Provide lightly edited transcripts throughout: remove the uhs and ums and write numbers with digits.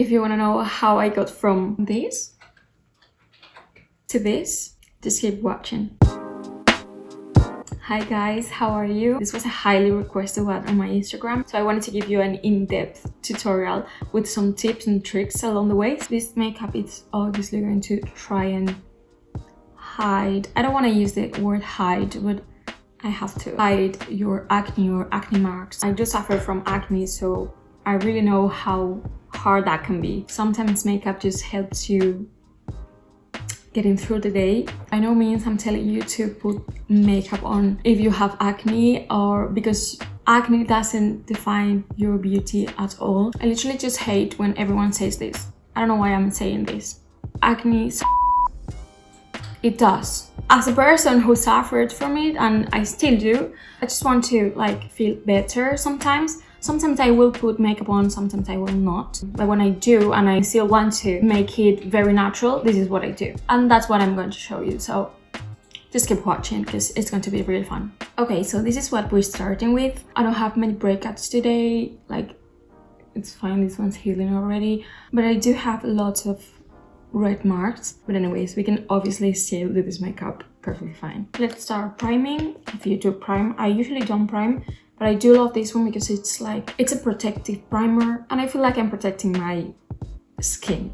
If you want to know how I got from this to this, just keep watching. Hi guys, how are you? This was a highly requested one on my Instagram, so I wanted to give you an in-depth tutorial with some tips and tricks along the way. This makeup is obviously going to try and hide, I don't want to use the word hide, but I have to hide your acne or acne marks. I do suffer from acne, so I really know how hard that can be. Sometimes makeup just helps you getting through the day. By no means I'm telling you to put makeup on if you have acne, or because acne doesn't define your beauty at all. I literally just hate when everyone says this. I don't know why I'm saying this. Acne, it does. As a person who suffered from it, and I still do, I just want to like feel better sometimes. Sometimes I will put makeup on, sometimes I will not. But when I do, and I still want to make it very natural, this is what I do. And that's what I'm going to show you. So just keep watching because it's going to be really fun. Okay, so this is what we're starting with. I don't have many breakouts today. Like, it's fine, this one's healing already. But I do have lots of red marks. But anyways, we can obviously still do this makeup perfectly fine. Let's start priming. If you do prime, I usually don't prime, but I do love this one because it's like, it's a protective primer and I feel like I'm protecting my skin.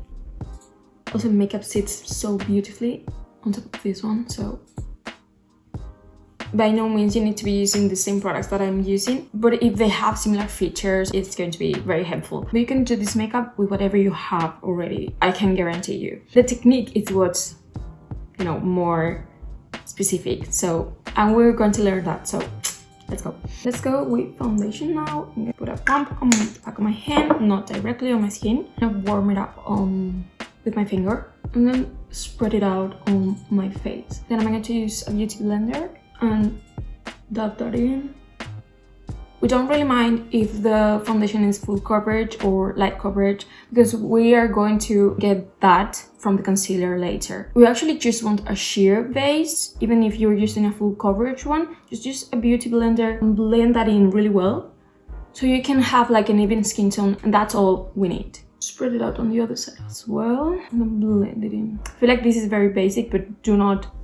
Also, makeup sits so beautifully on top of this one, so by no means you need to be using the same products that I'm using, but if they have similar features, it's going to be very helpful. But you can do this makeup with whatever you have already, I can guarantee you. The technique is what's, you know, more specific, so, and we're going to learn that, so let's go. Let's go with foundation now. I'm gonna put a pump on the back of my hand, not directly on my skin. I'm gonna warm it up with my finger and then spread it out on my face. Then I'm going to use a beauty blender and dab that in. We don't really mind if the foundation is full coverage or light coverage because we are going to get that from the concealer later. We actually just want a sheer base. Even if you're using a full coverage one, just use a beauty blender and blend that in really well so you can have like an even skin tone, and that's all we need. Spread it out on the other side as well and then blend it in. I feel like this is very basic, but do not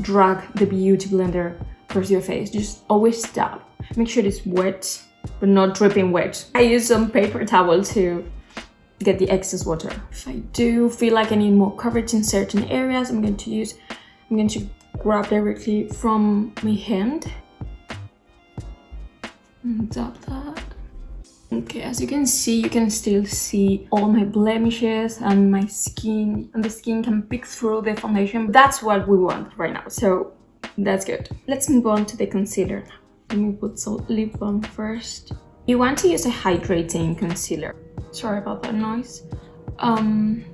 drag the beauty blender across your face. Just always dab. Make sure it's wet, but not dripping wet. I use some paper towel to get the excess water. If I do feel like I need more coverage in certain areas, I'm going to grab directly from my hand and dab that. Okay, as you can see, you can still see all my blemishes and my skin, and the skin can peek through the foundation. That's what we want right now, so that's good. Let's move on to the concealer now. Let me put some lip balm first. You want to use a hydrating concealer. Sorry about that noise. I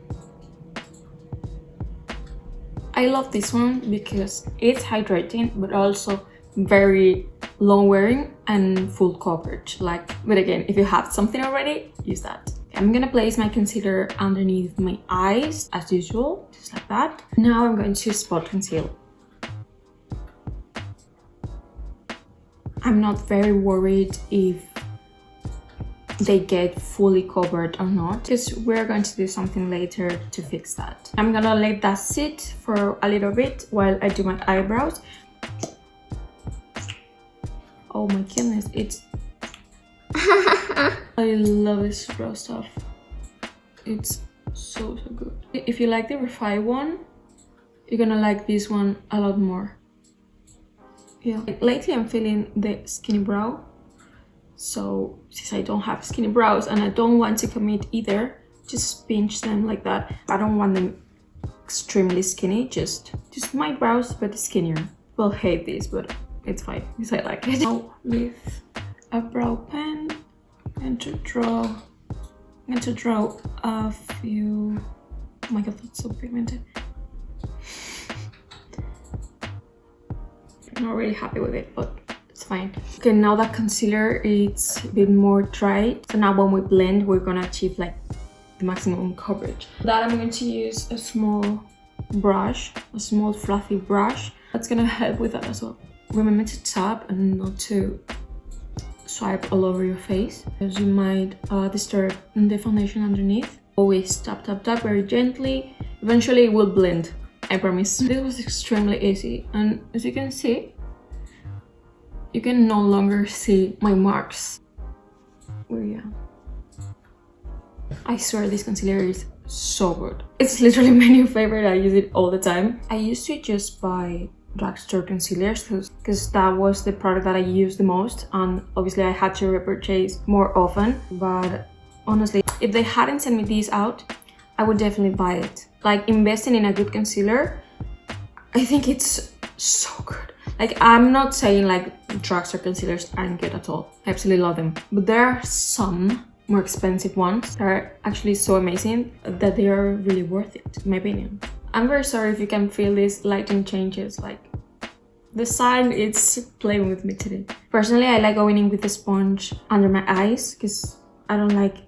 love this one because it's hydrating, but also very long wearing and full coverage. Like, but again, if you have something already, use that. I'm gonna place my concealer underneath my eyes as usual, just like that. Now I'm going to spot conceal. I'm not very worried if they get fully covered or not, because we're going to do something later to fix that. I'm gonna let that sit for a little bit while I do my eyebrows. Oh my goodness, it's I love this brow stuff. It's so good. If you like the Refi one, you're gonna like this one a lot more. Yeah, lately I'm feeling the skinny brow, so since I don't have skinny brows and I don't want to commit either, just pinch them like that. I don't want them extremely skinny, just my brows but skinnier. Will hate this, but it's fine because I like it. Now with a brow pen, I'm going to draw a few. Oh my god, that's so pigmented. I'm not really happy with it, but it's fine. Okay, now that concealer is a bit more dry, so now when we blend, we're gonna achieve like the maximum coverage. For that, I'm going to use a small brush, a small fluffy brush. That's gonna help with that as well. Remember to tap and not to swipe all over your face, because you might disturb the foundation underneath. Always tap, tap, tap very gently. Eventually it will blend, I promise. This was extremely easy, and as you can see, you can no longer see my marks. Oh yeah. I swear this concealer is so good. It's literally my new favorite. I use it all the time. I used to just buy drugstore concealers because that was the product that I used the most, and obviously I had to repurchase more often. But honestly, if they hadn't sent me these out, I would definitely buy it. Like, investing in a good concealer, I think it's so good. Like, I'm not saying like drugstore concealers aren't good at all. I absolutely love them, but there are some more expensive ones that are actually so amazing that they are really worth it, in my opinion. I'm very sorry if you can feel these lighting changes, like the sun it's playing with me today. Personally, I like going in with the sponge under my eyes because I don't like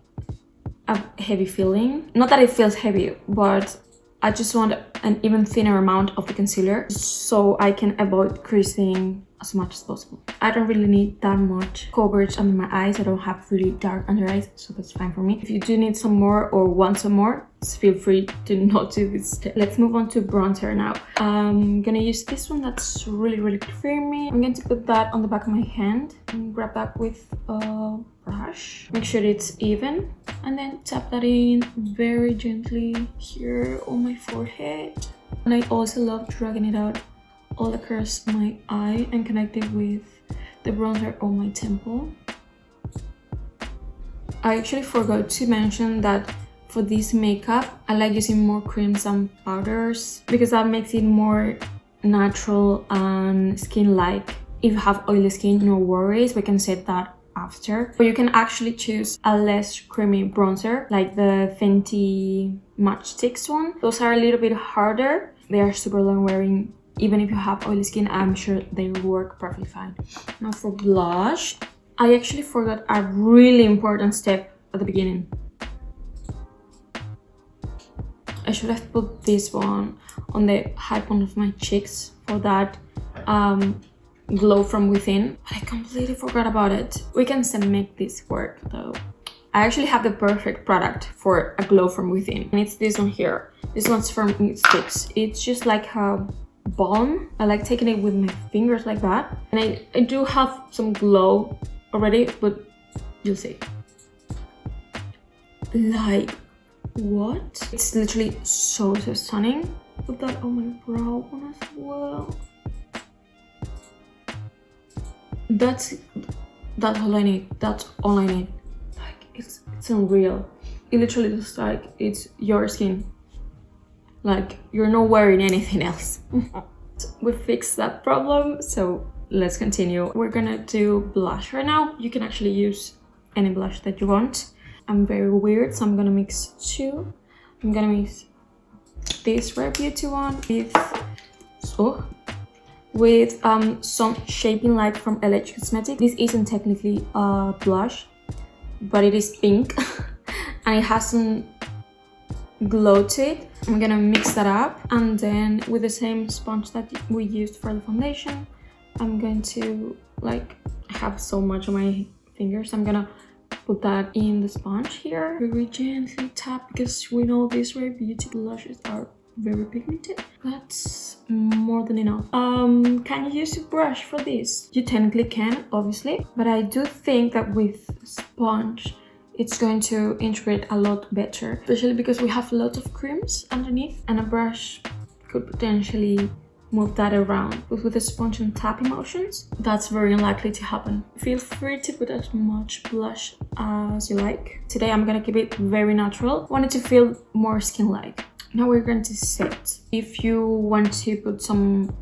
a heavy feeling. Not that it feels heavy, but I just want an even thinner amount of the concealer so I can avoid creasing as much as possible. I don't really need that much coverage under my eyes. I don't have really dark under eyes, so that's fine for me. If you do need some more or want some more, just feel free to not do this step. Let's move on to bronzer now. I'm gonna use this one that's really creamy. I'm going to put that on the back of my hand and grab that with a brush. Make sure it's even, and then tap that in very gently here on my forehead. And I also love dragging it out all across my eye and connect it with the bronzer on my temple. I actually forgot to mention that for this makeup, I like using more creams than powders because that makes it more natural and skin-like. If you have oily skin, no worries, we can set that after. But you can actually choose a less creamy bronzer, like the Fenty Matchsticks one. Those are a little bit harder. They are super long wearing. Even if you have oily skin, I'm sure they work perfectly fine. Now for blush, I actually forgot a really important step at the beginning. I should have put this one on the high point of my cheeks for that glow from within. But I completely forgot about it. We can still make this work though. I actually have the perfect product for a glow from within, and it's this one here. This one's from Sticks. It's just like a balm. I like taking it with my fingers like that, and I do have some glow already, but you'll see. Like, what? It's literally so stunning. Put that on my brow one as well. That's all I need. That's all I need. Like, it's unreal. It literally looks like it's your skin. Like, you're not wearing anything else. We fixed that problem, so let's continue. We're gonna do blush right now. You can actually use any blush that you want. I'm very weird, so I'm gonna mix two. I'm gonna mix this Rare Beauty one with some Shaping Light from LH Cosmetics. This isn't technically a blush, but it is pink and it has some glow to it. I'm gonna mix that up, and then with the same sponge that we used for the foundation, I'm going to, like, I have so much on my fingers, I'm gonna put that in the sponge here. Very gently tap, because we know these Rare Beauty blushes are very pigmented. That's more than enough. Can you use a brush for this? You technically can, obviously, but I do think that with sponge it's going to integrate a lot better, especially because we have a lot of creams underneath, and a brush could potentially move that around. But with the sponge and tapping motions, that's very unlikely to happen. Feel free to put as much blush as you like. Today I'm gonna keep it very natural. Want it to feel more skin-like. Now we're going to set. If you want to put some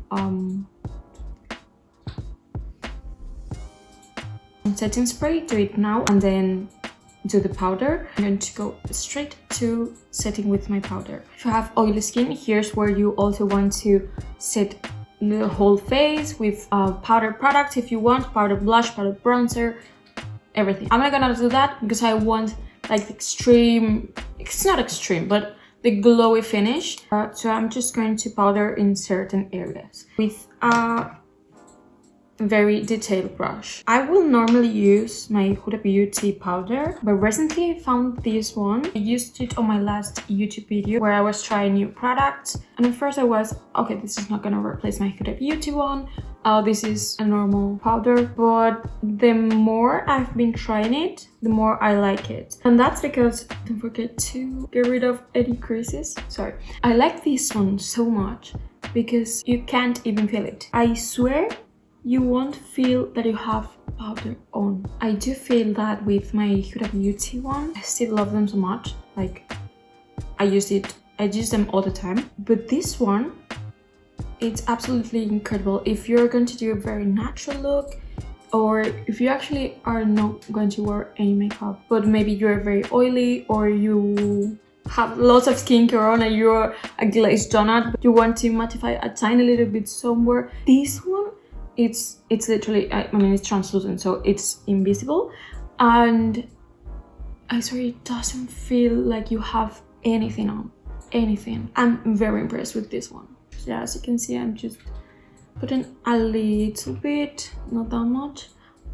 setting spray, do it now, and then do the powder. I'm going to go straight to setting with my powder. If you have oily skin, here's where you also want to set the whole face with powder products if you want, powder blush, powder bronzer, everything. I'm not gonna do that because I want like the extreme, it's not extreme, but the glowy finish. So I'm just going to powder in certain areas with a very detailed brush. I will normally use my Huda Beauty powder, but recently I found this one. I used it on my last YouTube video where I was trying new products, and at first I was, okay, this is not gonna replace my Huda Beauty one. This is a normal powder, but the more I've been trying it, the more I like it. And that's because, don't forget to get rid of any creases. Sorry. I like this one so much because you can't even feel it. I swear you won't feel that you have powder on. I do feel that with my Huda Beauty one. I still love them so much. Like, I use them all the time. But this one, it's absolutely incredible if you're going to do a very natural look, or if you actually are not going to wear any makeup, but maybe you're very oily, or you have lots of skincare on and you're a glazed donut, but you want to mattify a tiny little bit somewhere. This one, it's literally, I mean, it's translucent, so it's invisible, and I swear it doesn't feel like you have anything on. Anything. I'm very impressed with this one. Yeah, as you can see, I'm just putting a little bit, not that much,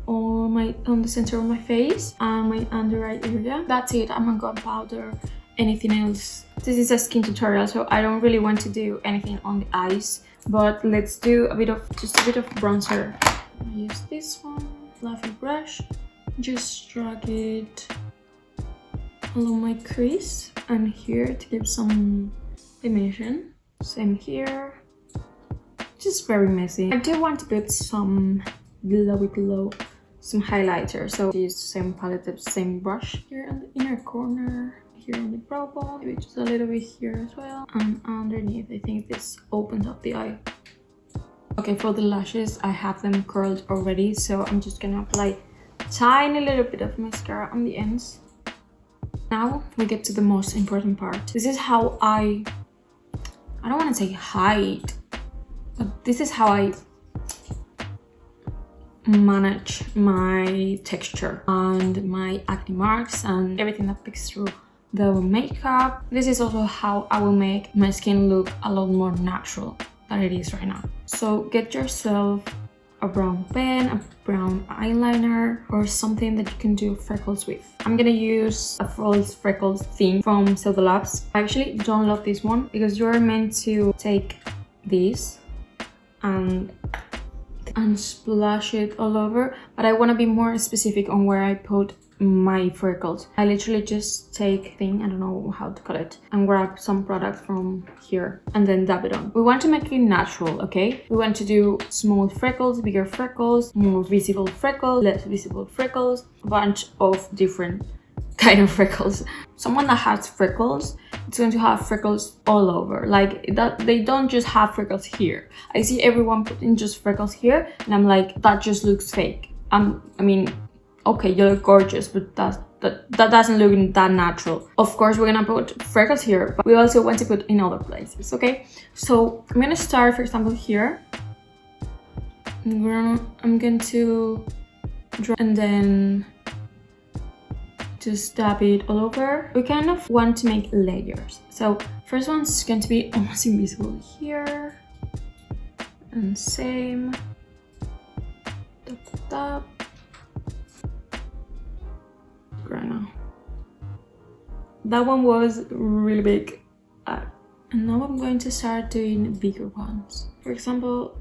on the center of my face and my under eye area. That's it. I'm not gonna powder anything else. This is a skin tutorial, so I don't really want to do anything on the eyes, but let's do just a bit of bronzer. I use this one, fluffy brush, just drag it along my crease and here to give some dimension. Same here, just very messy. I do want to put some glowy glow, some highlighter, so use the same palette, the same brush here in the inner corner, here on the brow bone, maybe just a little bit here as well, and underneath. I think this opens up the eye. Okay, for the lashes, I have them curled already, so I'm just gonna apply a tiny little bit of mascara on the ends. Now we get to the most important part. This is how I don't want to say hide, but this is how I manage my texture and my acne marks and everything that picks through the makeup. This is also how I will make my skin look a lot more natural than it is right now. So get yourself a brown pen, a brown eyeliner, or something that you can do freckles with. I'm gonna use a false freckles thing from Silver Labs. I actually don't love this one because you're meant to take this and splash it all over, but I want to be more specific on where I put my freckles. I literally just take thing, I don't know how to call it, and grab some product from here and then dab it on. We want to make it natural, okay? We want to do small freckles, bigger freckles, more visible freckles, less visible freckles, a bunch of different kind of freckles. Someone that has freckles, it's going to have freckles all over. Like that, they don't just have freckles here. I see everyone putting just freckles here, and I'm like, that just looks fake. I mean, okay, you look gorgeous, but that doesn't look that natural. Of course, we're gonna put freckles here, but we also want to put in other places, okay? So I'm gonna start, for example, here. I'm going to draw and then just dab it all over. We kind of want to make layers. So first one's going to be almost invisible here, and same. Tap. Right now. That one was really big. And now I'm going to start doing bigger ones. For example,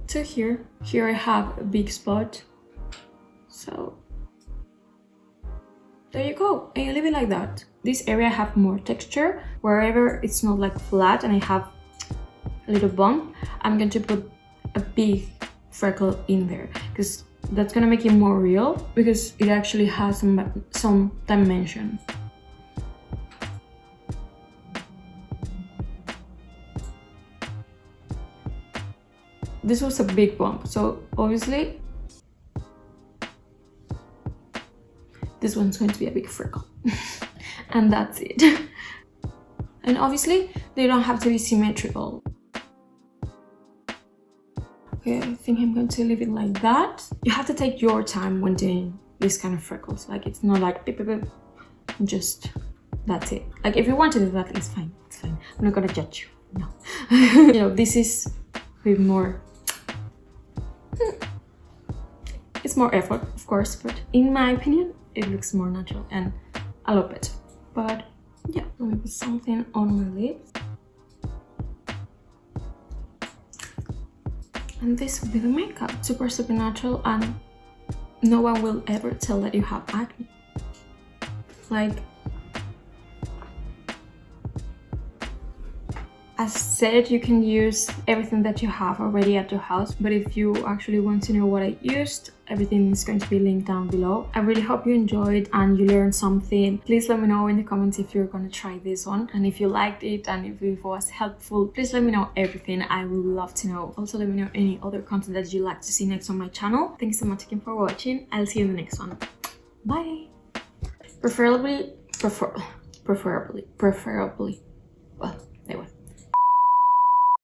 to here. Here I have a big spot. So there you go, and you leave it like that. This area have more texture. Wherever it's not like flat and I have a little bump, I'm going to put a big freckle in there because that's gonna make it more real, because it actually has some dimension. This was a big bump, so obviously this one's going to be a big freckle. And that's it. And obviously they don't have to be symmetrical. Okay, I think I'm going to leave it like that. You have to take your time when doing this kind of freckles. Like, it's not like beep, beep, beep. Just that's it. Like, if you want to do that, it's fine. It's fine. I'm not gonna judge you. No. You know, this is a bit more more effort, of course, but in my opinion, it looks more natural and I love it. But yeah, let me put something on my lips. And this will be the makeup. Super, super natural, and no one will ever tell that you have acne. Like, as said, you can use everything that you have already at your house, but if you actually want to know what I used, everything is going to be linked down below. I really hope you enjoyed and you learned something. Please let me know in the comments if you're going to try this one, and if you liked it and if it was helpful. Please let me know everything. I would love to know. Also, let me know any other content that you'd like to see next on my channel. Thanks so much again for watching. I'll see you in the next one. Bye. Preferably, well, anyway.